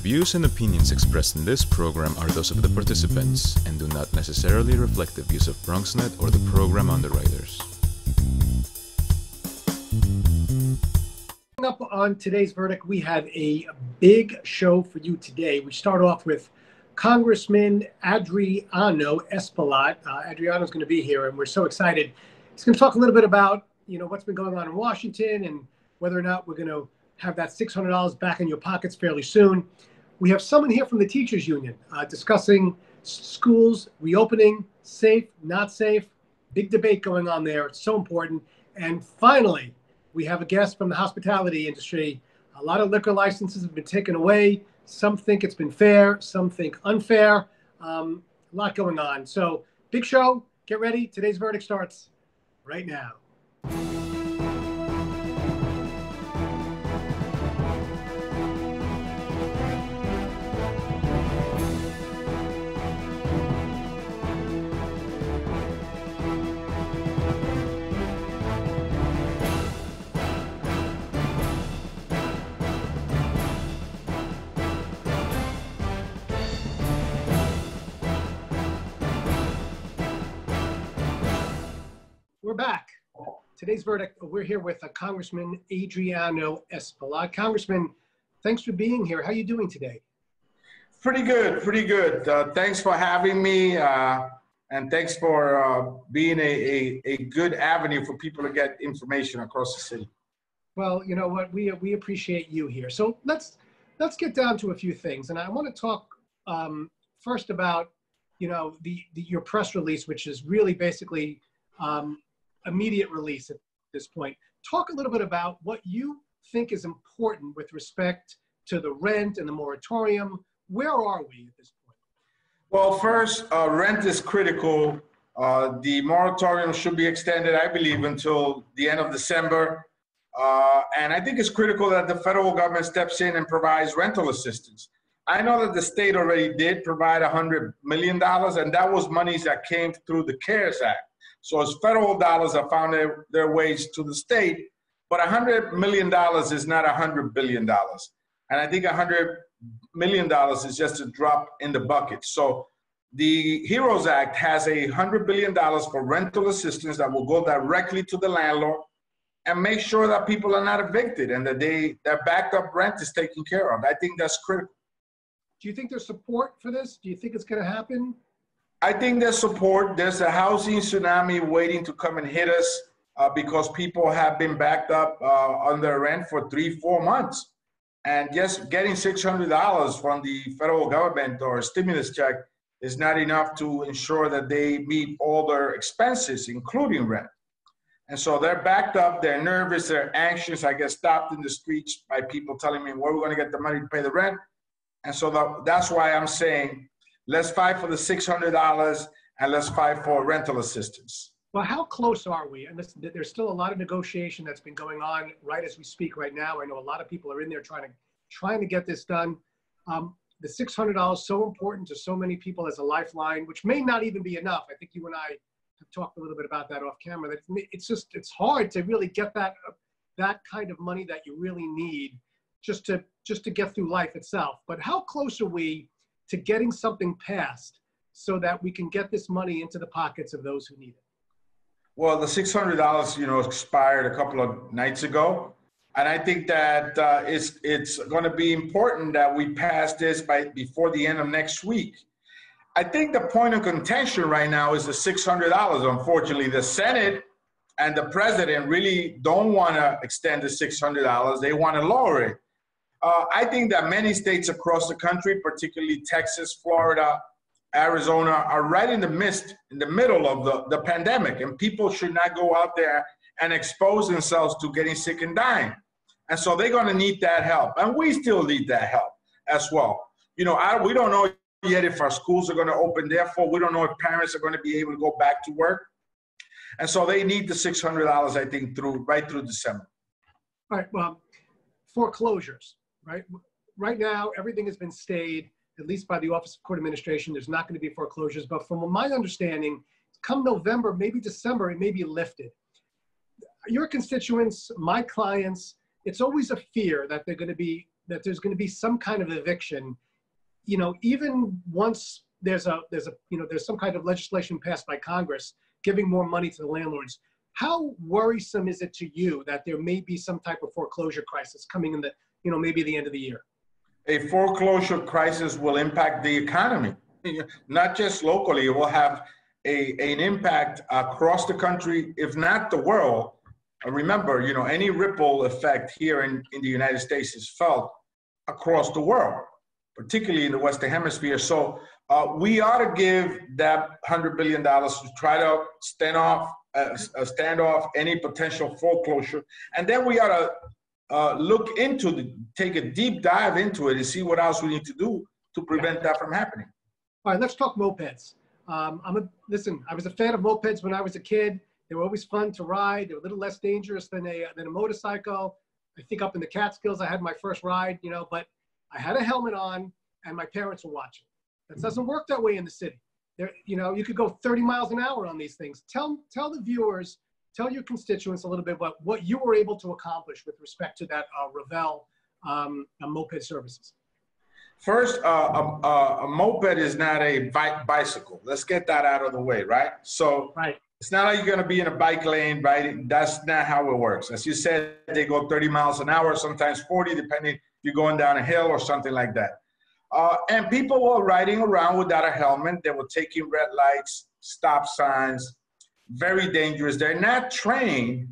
views and opinions expressed in this program are those of the participants and do not necessarily reflect the views of BronxNet or the program underwriters. Up on today's verdict, we have a big show for you today. We start off with Congressman Adriano Espaillat. Adriano's going to be here, and we're so excited. He's going to talk a little bit about, what's been going on in Washington and whether or not we're going to have that $600 back in your pockets fairly soon. We have someone here from the Teachers Union discussing schools reopening, safe, not safe. Big debate going on there. It's so important. And finally, we have a guest from the hospitality industry. A lot of liquor licenses have been taken away. Some think it's been fair. Some think unfair. A lot going on. So big show. Get ready. Today's verdict starts right now. We're back. Today's verdict, we're here with Congressman Adriano Espaillat. Congressman, thanks for being here. How are you doing today? Pretty good, pretty good. Thanks for having me, and thanks for being a good avenue for people to get information across the city. Well, you know what, we appreciate you here. So let's get down to a few things. And I want to talk first about, your press release, which is really basically immediate release at this point. Talk a little bit about what you think is important with respect to the rent and the moratorium. Where are we at this point? Well, first, rent is critical. The moratorium should be extended, I believe, until the end of December. And I think it's critical that the federal government steps in and provides rental assistance. I know that the state already did provide $100 million, and that was monies that came through the CARES Act. So it's federal dollars that found their ways to the state, but $100 million is not $100 billion. And I think $100 million is just a drop in the bucket. So the HEROES Act has $100 billion for rental assistance that will go directly to the landlord and make sure that people are not evicted and that their backed up rent is taken care of. I think that's critical. Do you think there's support for this? Do you think it's going to happen? I think there's support. There's a housing tsunami waiting to come and hit us because people have been backed up on their rent for 3-4 months. And just getting $600 from the federal government or a stimulus check is not enough to ensure that they meet all their expenses, including rent. And so they're backed up, they're nervous, they're anxious. I get stopped in the streets by people telling me where we're going to get the money to pay the rent. And so that's why I'm saying, let's fight for the $600 and let's fight for rental assistance. Well, how close are we? And there's still a lot of negotiation that's been going on right as we speak right now. I know a lot of people are in there trying to get this done. The $600 is so important to so many people as a lifeline, which may not even be enough. I think you and I have talked a little bit about that off camera. It's hard to really get that kind of money that you really need just to get through life itself. But how close are we to getting something passed so that we can get this money into the pockets of those who need it? Well, the $600, expired a couple of nights ago. And I think that it's going to be important that we pass this before the end of next week. I think the point of contention right now is the $600. Unfortunately, the Senate and the president really don't want to extend the $600. They want to lower it. I think that many states across the country, particularly Texas, Florida, Arizona, are right in the middle of the pandemic, and people should not go out there and expose themselves to getting sick and dying. And so they're going to need that help, and we still need that help as well. We don't know yet if our schools are going to open. Therefore, we don't know if parents are going to be able to go back to work. And so they need the $600, I think, right through December. All right. Well, foreclosures. Right now, everything has been stayed, at least by the Office of Court Administration. There's not going to be foreclosures. But from my understanding, come November, maybe December, it may be lifted. Your constituents, my clients, it's always a fear that they're going to be that there's going to be some kind of eviction, you know, even once there's some kind of legislation passed by Congress giving more money to the landlords. How worrisome is it to you that there may be some type of foreclosure crisis coming in the, you know, maybe the end of the year? A foreclosure crisis will impact the economy, not just locally. It will have an impact across the country, if not the world. And remember, you know, any ripple effect here in the United States is felt across the world, particularly in the Western Hemisphere. So we ought to give that $100 billion to try to stand off any potential foreclosure. And then we ought to take a deep dive into it and see what else we need to do to prevent that from happening. All right, let's talk mopeds. Listen, I was a fan of mopeds when I was a kid. They were always fun to ride. They were a little less dangerous than a motorcycle. I think up in the Catskills, I had my first ride, you know, but I had a helmet on and my parents were watching. That doesn't work that way in the city. There, you know, you could go 30 miles an hour on these things. Tell the viewers, tell your constituents a little bit about what you were able to accomplish with respect to that Revel moped services. First, a moped is not a bicycle. Let's get that out of the way, right? So it's not like you're going to be in a bike lane, right? That's not how it works. As you said, they go 30 miles an hour, sometimes 40, depending if you're going down a hill or something like that. And people were riding around without a helmet. They were taking red lights, stop signs, very dangerous. They're not trained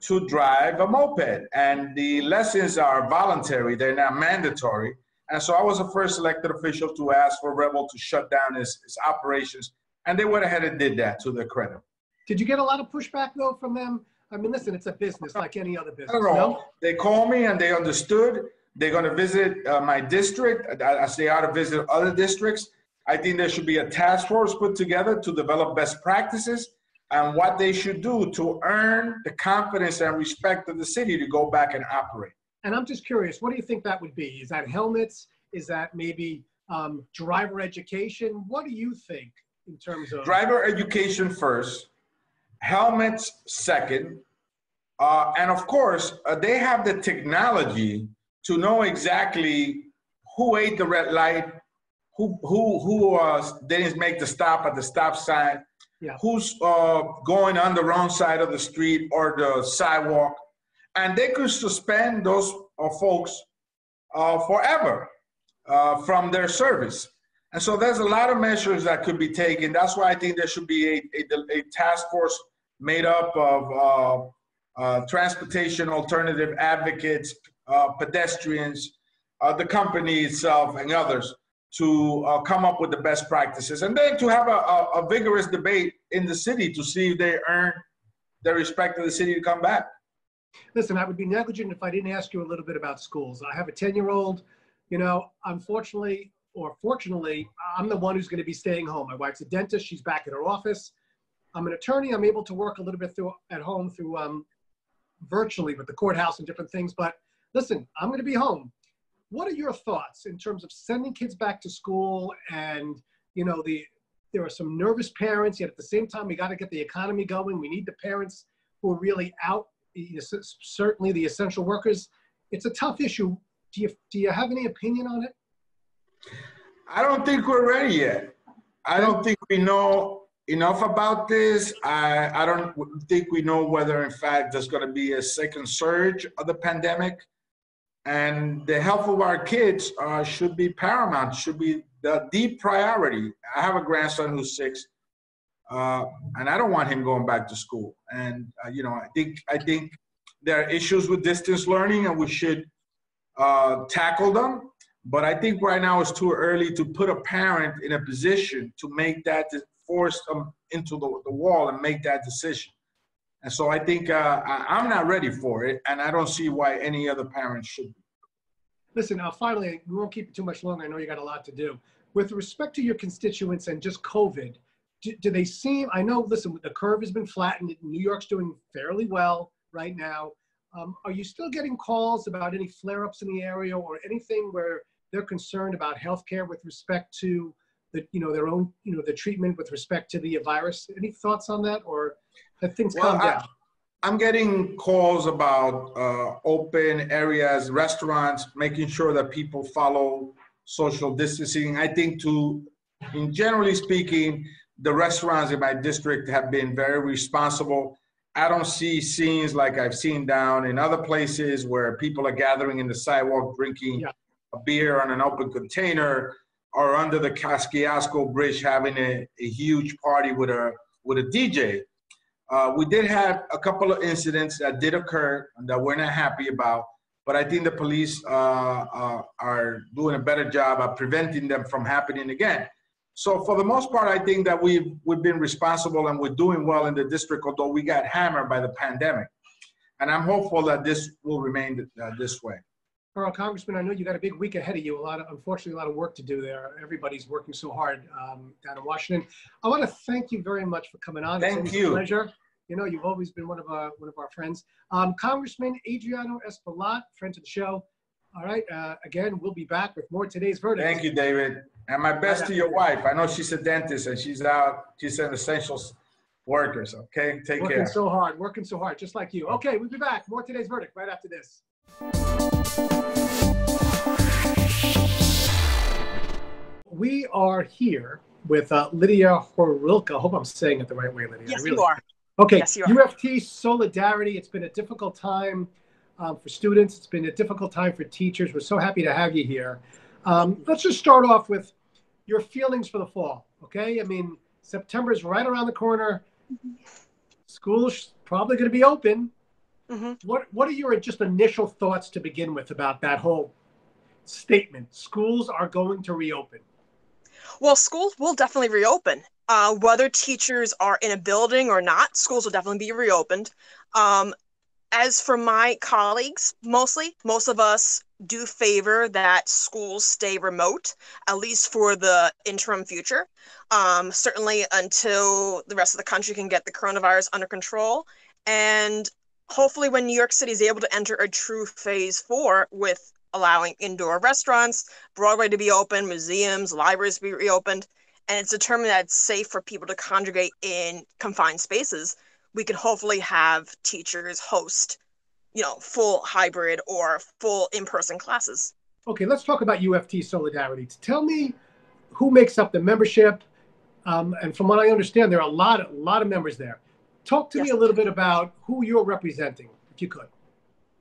to drive a moped, and the lessons are voluntary. They're not mandatory. And so I was the first elected official to ask for Revel to shut down his operations. And they went ahead and did that, to their credit. Did you get a lot of pushback, though, from them? I mean, listen, it's a business like any other business. I don't know. They called me and they understood. They're going to visit my district, as they ought to visit other districts. I think there should be a task force put together to develop best practices and what they should do to earn the confidence and respect of the city to go back and operate. And I'm just curious, what do you think that would be? Is that helmets? Is that maybe driver education? What do you think in terms of? Driver education first, helmets second, and of course, they have the technology to know exactly who ate the red light, who didn't make the stop at the stop sign, who's going on the wrong side of the street or the sidewalk. And they could suspend those folks forever from their service. And so there's a lot of measures that could be taken. That's why I think there should be a task force made up of transportation alternative advocates, pedestrians, the company itself, and others to come up with the best practices. And then to have a vigorous debate in the city to see if they earn the respect of the city to come back. Listen, I would be negligent if I didn't ask you a little bit about schools. I have a 10-year-old, you know, unfortunately, or fortunately, I'm the one who's going to be staying home. My wife's a dentist. She's back at her office. I'm an attorney. I'm able to work a little bit at home through virtually with the courthouse and different things. But listen, I'm going to be home. What are your thoughts in terms of sending kids back to school? And, you know, there are some nervous parents, yet at the same time, we got to get the economy going. We need the parents who are really out, certainly the essential workers. It's a tough issue. Do you have any opinion on it? I don't think we're ready yet. I don't think we know enough about this. I don't think we know whether, in fact, there's going to be a second surge of the pandemic. And the health of our kids should be paramount, should be the deep priority. I have a grandson who's 6, and I don't want him going back to school. And, you know, I think there are issues with distance learning, and we should tackle them. But I think right now it's too early to put a parent in a position to make that, force them into the wall and make that decision. And so I think I'm not ready for it, and I don't see why any other parents should be. Listen, finally, we won't keep it too much longer. I know you got a lot to do. With respect to your constituents and just COVID, do they seem, I know, listen, the curve has been flattened. New York's doing fairly well right now. Are you still getting calls about any flare-ups in the area or anything where they're concerned about healthcare with respect to their own, the treatment with respect to the virus? Any thoughts on that, or have things calmed down? I'm getting calls about open areas, restaurants, making sure that people follow social distancing. I think in generally speaking, the restaurants in my district have been very responsible. I don't see scenes like I've seen down in other places where people are gathering in the sidewalk, drinking a beer on an open container, or under the Casquiasco Bridge having a huge party with a DJ. We did have a couple of incidents that did occur that we're not happy about, but I think the police are doing a better job of preventing them from happening again. So for the most part, I think that we've been responsible and we're doing well in the district, although we got hammered by the pandemic. And I'm hopeful that this will remain this way. Well, Congressman, I know you got a big week ahead of you. Unfortunately, a lot of work to do there. Everybody's working so hard down in Washington. I want to thank you very much for coming on. Thank you. It's a pleasure. You know, you've always been one of our friends. Congressman Adriano Espaillat, friend of the show. All right. Again, we'll be back with more Today's Verdict. Thank you, David. And my best to your wife. I know she's a dentist and she's out. She's an essential worker. Okay. Take care. Working so hard, just like you. Okay. We'll be back. More Today's Verdict right after this. We are here with Lydia Howrilka. I hope I'm saying it the right way, Lydia. Yes, you are. Okay, yes, you are. UFT Solidarity. It's been a difficult time for students. It's been a difficult time for teachers. We're so happy to have you here. Let's just start off with your feelings for the fall, okay? I mean, September is right around the corner. School's probably going to be open. What are your just initial thoughts to begin with about that whole statement? Schools are going to reopen. Well, schools will definitely reopen. Whether teachers are in a building or not, schools will definitely be reopened. As for my colleagues, most of us do favor that schools stay remote, at least for the interim future. Certainly until the rest of the country can get the coronavirus under control. And hopefully when New York City is able to enter a true phase 4 with allowing indoor restaurants, Broadway to be open, museums, libraries to be reopened, and it's determined that it's safe for people to congregate in confined spaces, we could hopefully have teachers host, full hybrid or full in-person classes. Okay, let's talk about UFT Solidarity. Tell me who makes up the membership, and from what I understand, there are a lot of members there. Talk to me a little bit about who you're representing, if you could.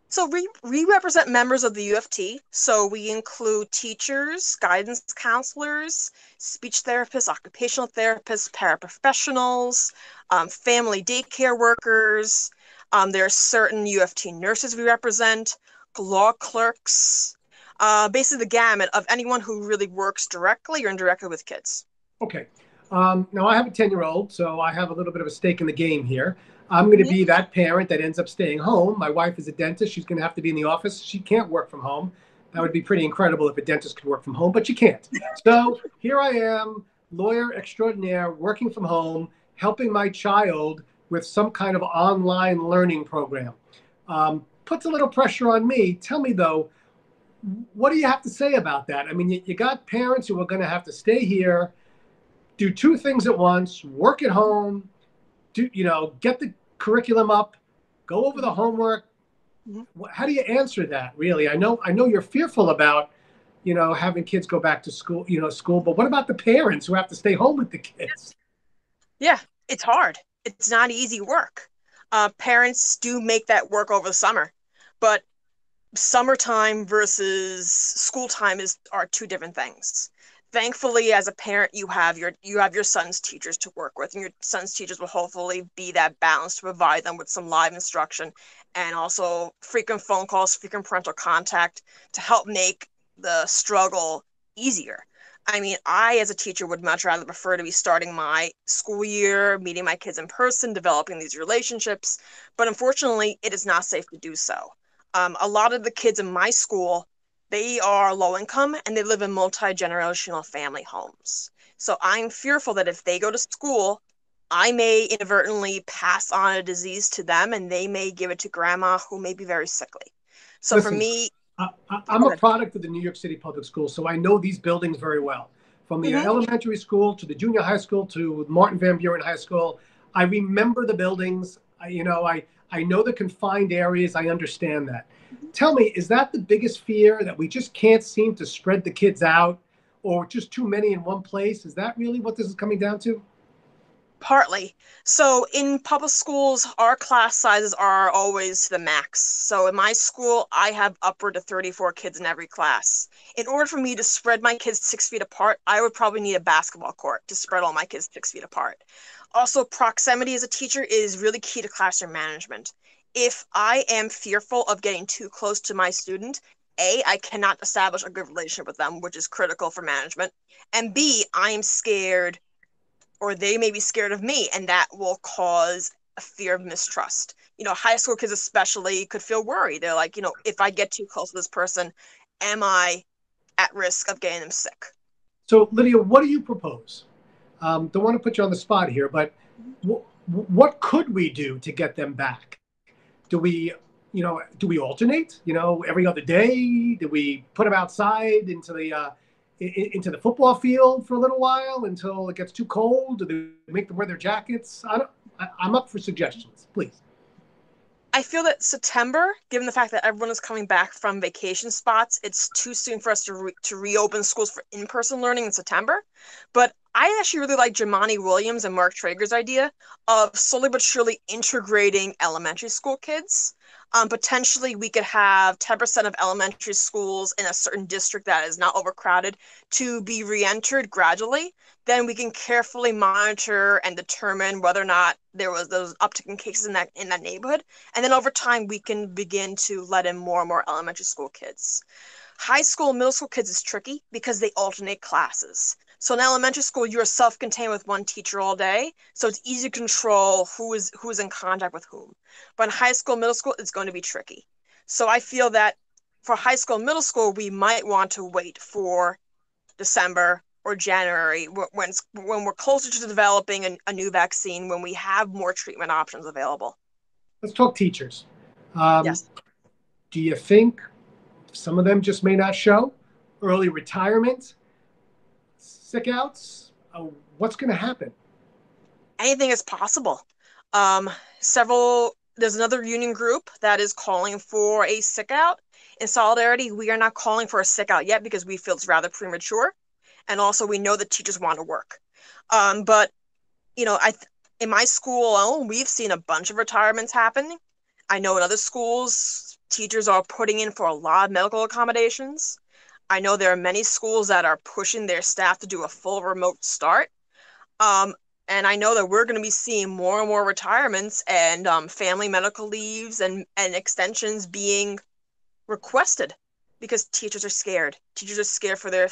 So we represent members of the UFT. So we include teachers, guidance counselors, speech therapists, occupational therapists, paraprofessionals, family daycare workers. There are certain UFT nurses we represent, law clerks, basically the gamut of anyone who really works directly or indirectly with kids. Okay. Now I have a 10-year-old, so I have a little bit of a stake in the game here. I'm going to be that parent that ends up staying home. My wife is a dentist. She's going to have to be in the office. She can't work from home. That would be pretty incredible if a dentist could work from home, but she can't. So here I am, lawyer extraordinaire, working from home, helping my child with some kind of online learning program. Puts a little pressure on me. Tell me, though, what do you have to say about that? I mean, you got parents who are going to have to stay here, do two things at once, work at home, get the curriculum up, go over the homework. How do you answer that, really? I know you're fearful about, having kids go back to school, but what about the parents who have to stay home with the kids? Yeah, it's hard. It's not easy work. Parents do make that work over the summer, but summertime versus school time are two different things. Thankfully, as a parent, you have your son's teachers to work with, and your son's teachers will hopefully be that balance to provide them with some live instruction and also frequent phone calls, frequent parental contact to help make the struggle easier. I mean, I, as a teacher, would much rather prefer to be starting my school year, meeting my kids in person, developing these relationships, but unfortunately, it is not safe to do so. A lot of the kids in my school, they are low income and they live in multi-generational family homes. So I'm fearful that if they go to school, I may inadvertently pass on a disease to them and they may give it to grandma who may be very sickly. So Listen, for me, I'm a product of the New York City public schools, so I know these buildings very well. From the elementary school to the junior high school to Martin Van Buren High School, I remember the buildings. I I know the confined areas. I understand that. Tell me, is that the biggest fear, that we just can't seem to spread the kids out, or just too many in one place? Is that really what this is coming down to? Partly. So in public schools, our class sizes are always to the max. So in my school, I have upward to 34 kids in every class. In order for me to spread my kids 6 feet apart, I would probably need a basketball court to spread all my kids 6 feet apart. Also, proximity as a teacher is really key to classroom management. If I am fearful of getting too close to my student, A, I cannot establish a good relationship with them, which is critical for management. And B, I am scared, or they may be scared of me, and that will cause a fear of mistrust. High school kids especially could feel worried. They're like, if I get too close to this person, am I at risk of getting them sick? So, Lydia, what do you propose? Don't want to put you on the spot here, but what could we do to get them back? Do we alternate? Every other day? Do we put them outside into the football field for a little while until it gets too cold? Do they make them wear their jackets? I'm up for suggestions, please. I feel that September, given the fact that everyone is coming back from vacation spots, it's too soon for us to reopen schools for in-person learning in September. But I actually really like Jamani Williams and Mark Traeger's idea of slowly but surely integrating elementary school kids. Potentially, we could have 10% of elementary schools in a certain district that is not overcrowded to be re-entered gradually. Then we can carefully monitor and determine whether or not there was those uptick in cases in that neighborhood. And then over time, we can begin to let in more and more elementary school kids. High school, middle school kids is tricky because they alternate classes. So in elementary school, you're self-contained with one teacher all day, so it's easy to control who is in contact with whom. But in high school, middle school, it's going to be tricky. So I feel that for high school, middle school, we might want to wait for December or January when we're closer to developing a new vaccine, when we have more treatment options available. Let's talk teachers. Yes. Do you think some of them just may not show? Early retirement? Sick outs? What's going to happen? Anything is possible. There's another union group that is calling for a sick out. In solidarity, we are not calling for a sick out yet because we feel it's rather premature. And also we know that teachers want to work. But, in my school alone, we've seen a bunch of retirements happening. I know in other schools, teachers are putting in for a lot of medical accommodations. I know there are many schools that are pushing their staff to do a full remote start. And I know that we're going to be seeing more and more retirements and family medical leaves and extensions being requested because teachers are scared. Teachers are scared for their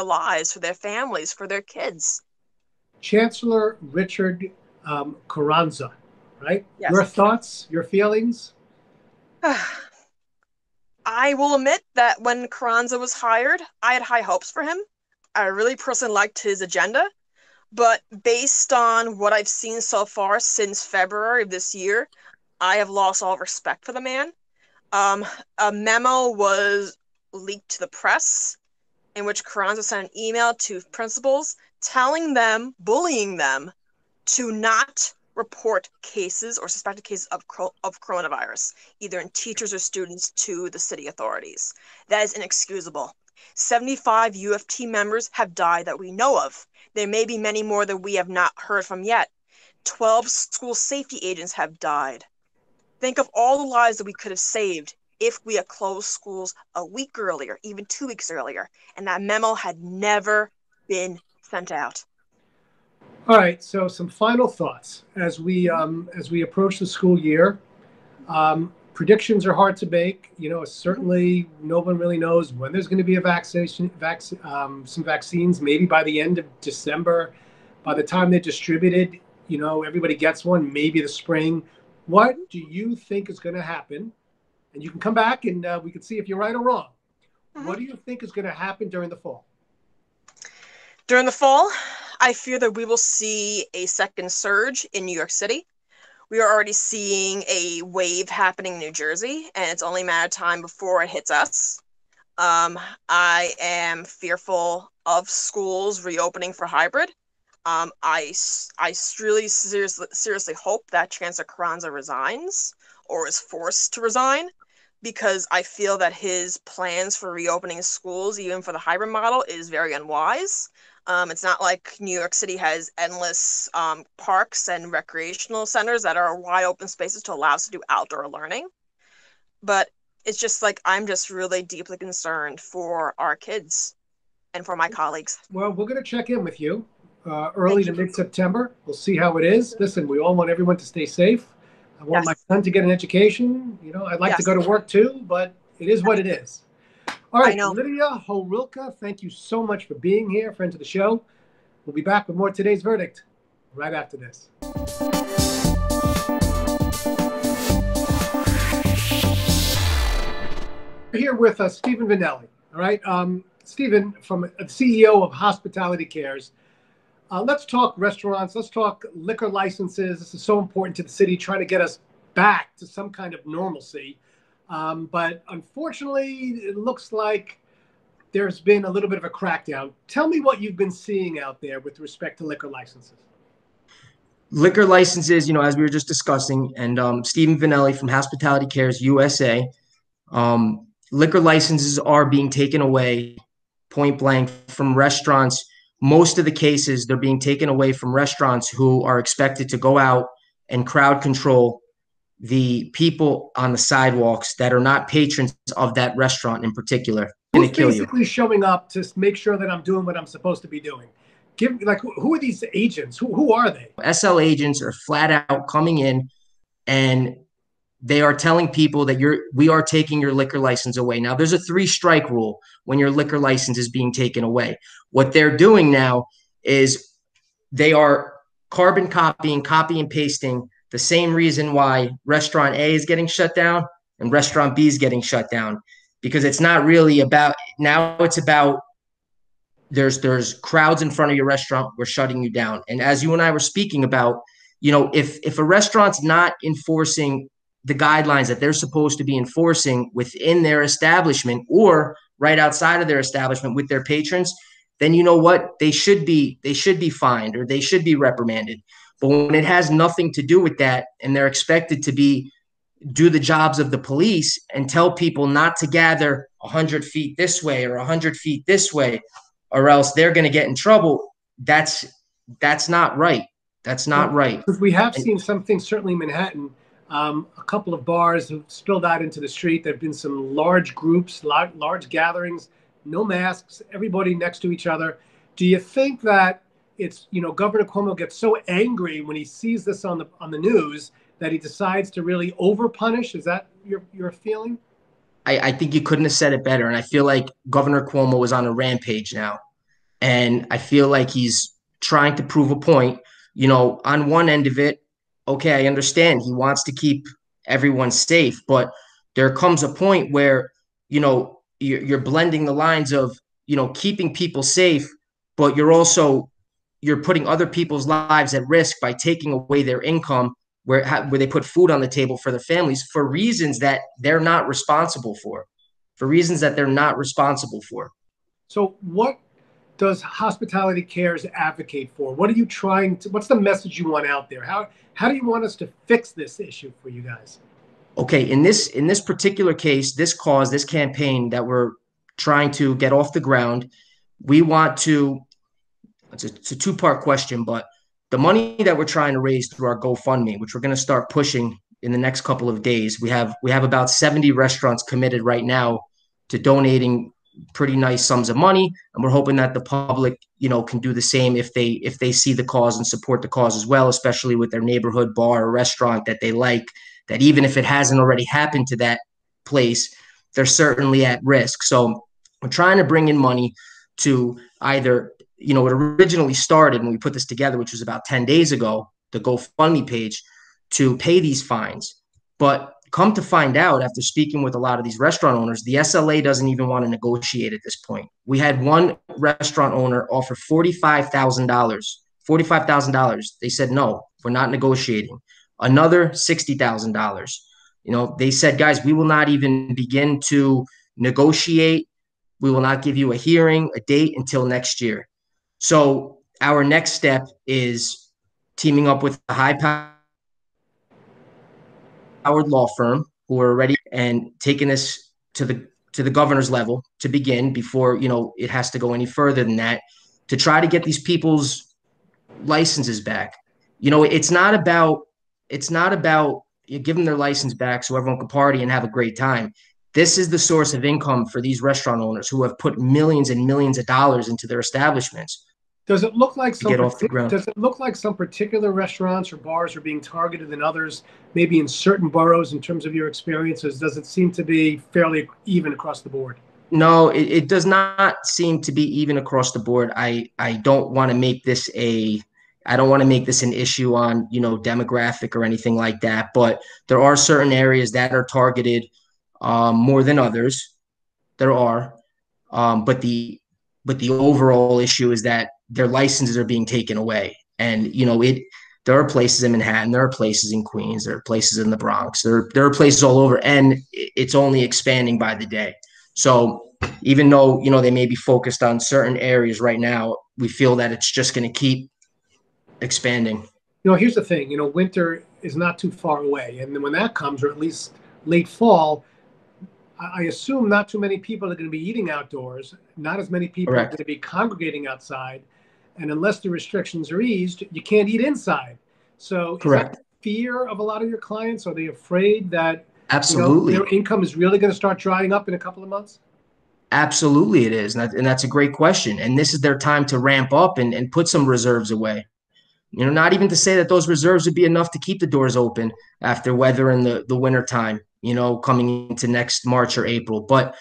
lives, for their families, for their kids. Chancellor Richard Carranza, right? Yes. Your thoughts, your feelings? I will admit that when Carranza was hired, I had high hopes for him. I really personally liked his agenda. But based on what I've seen so far since February of this year, I have lost all respect for the man. A memo was leaked to the press in which Carranza sent an email to principals telling them, bullying them, to not report cases or suspected cases of coronavirus, either in teachers or students, to the city authorities. That is inexcusable. 75 UFT members have died that we know of. There may be many more that we have not heard from yet. 12 school safety agents have died. Think of all the lives that we could have saved if we had closed schools a week earlier, even 2 weeks earlier, and that memo had never been sent out. All right, so some final thoughts as we approach the school year. Predictions are hard to make. Certainly no one really knows when there's going to be some vaccines. Maybe by the end of December, by the time they're distributed, everybody gets one. Maybe the spring. What do you think is going to happen? And you can come back and we can see if you're right or wrong. What do you think is going to happen during the fall? During the fall, I fear that we will see a second surge in New York City. We are already seeing a wave happening in New Jersey, and it's only a matter of time before it hits us. I am fearful of schools reopening for hybrid. I really seriously hope that Chancellor Carranza resigns, or is forced to resign, because I feel that his plans for reopening schools, even for the hybrid model, is very unwise. It's not like New York City has endless parks and recreational centers that are wide open spaces to allow us to do outdoor learning. But it's just like, I'm just really deeply concerned for our kids and for my colleagues. Well, we're going to check in with you early to mid-September. We'll see how it is. Listen, we all want everyone to stay safe. I want my son to get an education. You know, I'd like to go to work too, but it is what it is. All right, Lydia, Howrilka, thank you so much for being here, friend of the show. We'll be back with more Today's Verdict right after this. We're here with Stephen Vinelli, all right? Stephen, from the CEO of Hospitality Cares. Let's talk restaurants. Let's talk liquor licenses. This is so important to the city, trying to get us back to some kind of normalcy. But unfortunately, it looks like there's been a little bit of a crackdown. Tell me what you've been seeing out there with respect to liquor licenses. Liquor licenses, you know, as we were just discussing, and Stephen Vinelli from Hospitality Cares USA, liquor licenses are being taken away point blank from restaurants. Most of the cases, they're being taken away from restaurants who are expected to go out and crowd control the people on the sidewalks that are not patrons of that restaurant in particular. Who's basically showing up to make sure that I'm doing what I'm supposed to be doing? Who are these agents? Who are they? SL agents are flat out coming in, and they are telling people that we are taking your liquor license away. Now, there's a 3-strike rule when your liquor license is being taken away. What they're doing now is they are carbon copy and pasting the same reason why restaurant A is getting shut down and restaurant B is getting shut down, because it's not really about, now it's about there's crowds in front of your restaurant, we're shutting you down. And as you and I were speaking about, you know, if a restaurant's not enforcing the guidelines that they're supposed to be enforcing within their establishment or right outside of their establishment with their patrons, then you know what? They should be fined or they should be reprimanded. But when it has nothing to do with that and they're expected to do the jobs of the police and tell people not to gather 100 feet this way or 100 feet this way, or else they're going to get in trouble, that's not right. That's not right. Because we have seen some things, certainly in Manhattan. A couple of bars have spilled out into the street. There have been some large groups, large gatherings, no masks, everybody next to each other. Do you think that it's, you know, Governor Cuomo gets so angry when he sees this on the news that he decides to really overpunish? Is that your feeling? I think you couldn't have said it better. And I feel like Governor Cuomo is on a rampage now. And I feel like he's trying to prove a point. You know, on one end of it, okay, I understand he wants to keep everyone safe, but there comes a point where, you know, you're blending the lines of, you know, keeping people safe, but you're putting other people's lives at risk by taking away their income where they put food on the table for their families for reasons that they're not responsible for. So what does Hospitality Cares advocate for? What are you what's the message you want out there? How do you want us to fix this issue for you guys? Okay, in this particular case, this campaign that we're trying to get off the ground, we want to, it's a 2-part question, but the money that we're trying to raise through our GoFundMe, which we're going to start pushing in the next couple of days, we have about 70 restaurants committed right now to donating pretty nice sums of money, and we're hoping that the public, you know, can do the same if they see the cause and support the cause as well, especially with their neighborhood bar or restaurant that they like, that even if it hasn't already happened to that place, they're certainly at risk. So we're trying to bring in money to either, you know, it originally started when we put this together, which was about 10 days ago, the GoFundMe page, to pay these fines. But come to find out, after speaking with a lot of these restaurant owners, the SLA doesn't even want to negotiate at this point. We had one restaurant owner offer $45,000. They said, no, we're not negotiating. Another $60,000. You know, they said, guys, we will not even begin to negotiate. We will not give you a hearing, a date until next year. So our next step is teaming up with the high power. Howard law firm who are already and taking this to the governor's level to begin before, you know, it has to go any further than that, to try to get these people's licenses back. You know, it's not about you give them their license back so everyone can party and have a great time. This is the source of income for these restaurant owners who have put millions and millions of dollars into their establishments. Does it look like to get off the ground. Does it look like some particular restaurants or bars are being targeted than others, maybe in certain boroughs in terms of your experiences? Does it seem to be fairly even across the board? No, it does not seem to be even across the board. I don't want to make this an issue on, you know, demographic or anything like that, but there are certain areas that are targeted more than others. There are, but the overall issue is that their licenses are being taken away. And, you know, there are places in Manhattan, there are places in Queens, there are places in the Bronx, there are places all over, and it's only expanding by the day. So even though, you know, they may be focused on certain areas right now, we feel that it's just going to keep expanding. You know, here's the thing, you know, winter is not too far away. And then when that comes, or at least late fall, I assume not too many people are going to be eating outdoors. Not as many people Correct. are going to be congregating outside. And unless the restrictions are eased, you can't eat inside. So Correct. Is that fear of a lot of your clients? Are they afraid that Absolutely, their income is really going to start drying up in a couple of months? Absolutely it is. And that's a great question. And this is their time to ramp up and put some reserves away. You know, not even to say that those reserves would be enough to keep the doors open after weather in the winter time, you know, coming into next March or April. But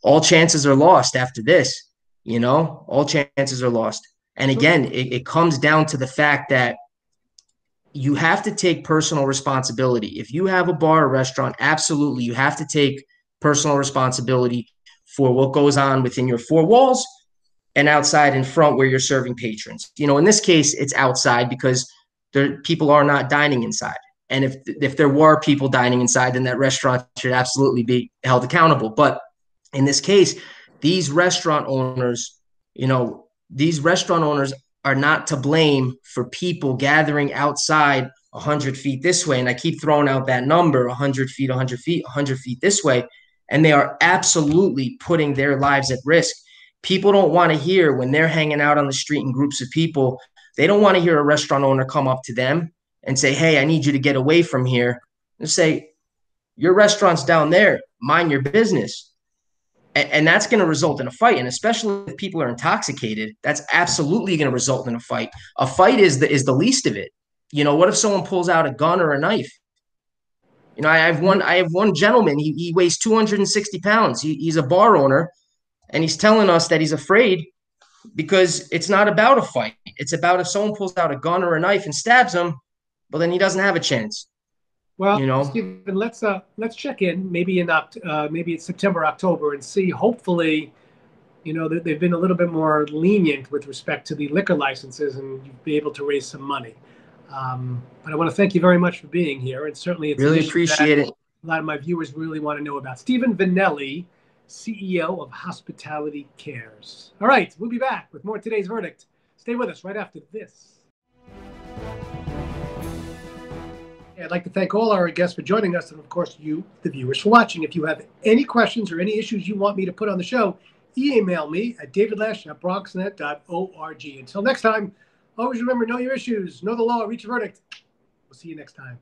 all chances are lost after this, you know, all chances are lost. And again, it comes down to the fact that you have to take personal responsibility. If you have a bar or restaurant, absolutely, you have to take personal responsibility for what goes on within your four walls and outside in front where you're serving patrons. You know, in this case, it's outside because people are not dining inside. And if there were people dining inside, then that restaurant should absolutely be held accountable. But in this case, these restaurant owners, you know, are not to blame for people gathering outside 100 feet this way. And I keep throwing out that number, 100 feet, 100 feet, 100 feet this way. And they are absolutely putting their lives at risk. People don't want to hear when they're hanging out on the street in groups of people. They don't want to hear a restaurant owner come up to them and say, hey, I need you to get away from here. And say, your restaurant's down there, mind your business. And that's going to result in a fight. And especially if people are intoxicated, that's absolutely going to result in a fight. A fight is the least of it. You know, what if someone pulls out a gun or a knife? You know, I have one gentleman, he weighs 260 pounds. He's a bar owner, and he's telling us that he's afraid because it's not about a fight. It's about if someone pulls out a gun or a knife and stabs him, well, then he doesn't have a chance. Well, you know, Stephen, let's check in maybe maybe it's September, October, and see. Hopefully, you know, they've been a little bit more lenient with respect to the liquor licenses, and you'll be able to raise some money. But I want to thank you very much for being here, and certainly it's really appreciate it. A lot of my viewers really want to know about. Stephen Vinelli, CEO of Hospitality Cares. All right, we'll be back with more Today's Verdict. Stay with us right after this. I'd like to thank all our guests for joining us, and of course you, the viewers, for watching. If you have any questions or any issues you want me to put on the show, email me at davidlesch@bronxnet.org. Until next time, always remember, know your issues, know the law, reach a verdict. We'll see you next time.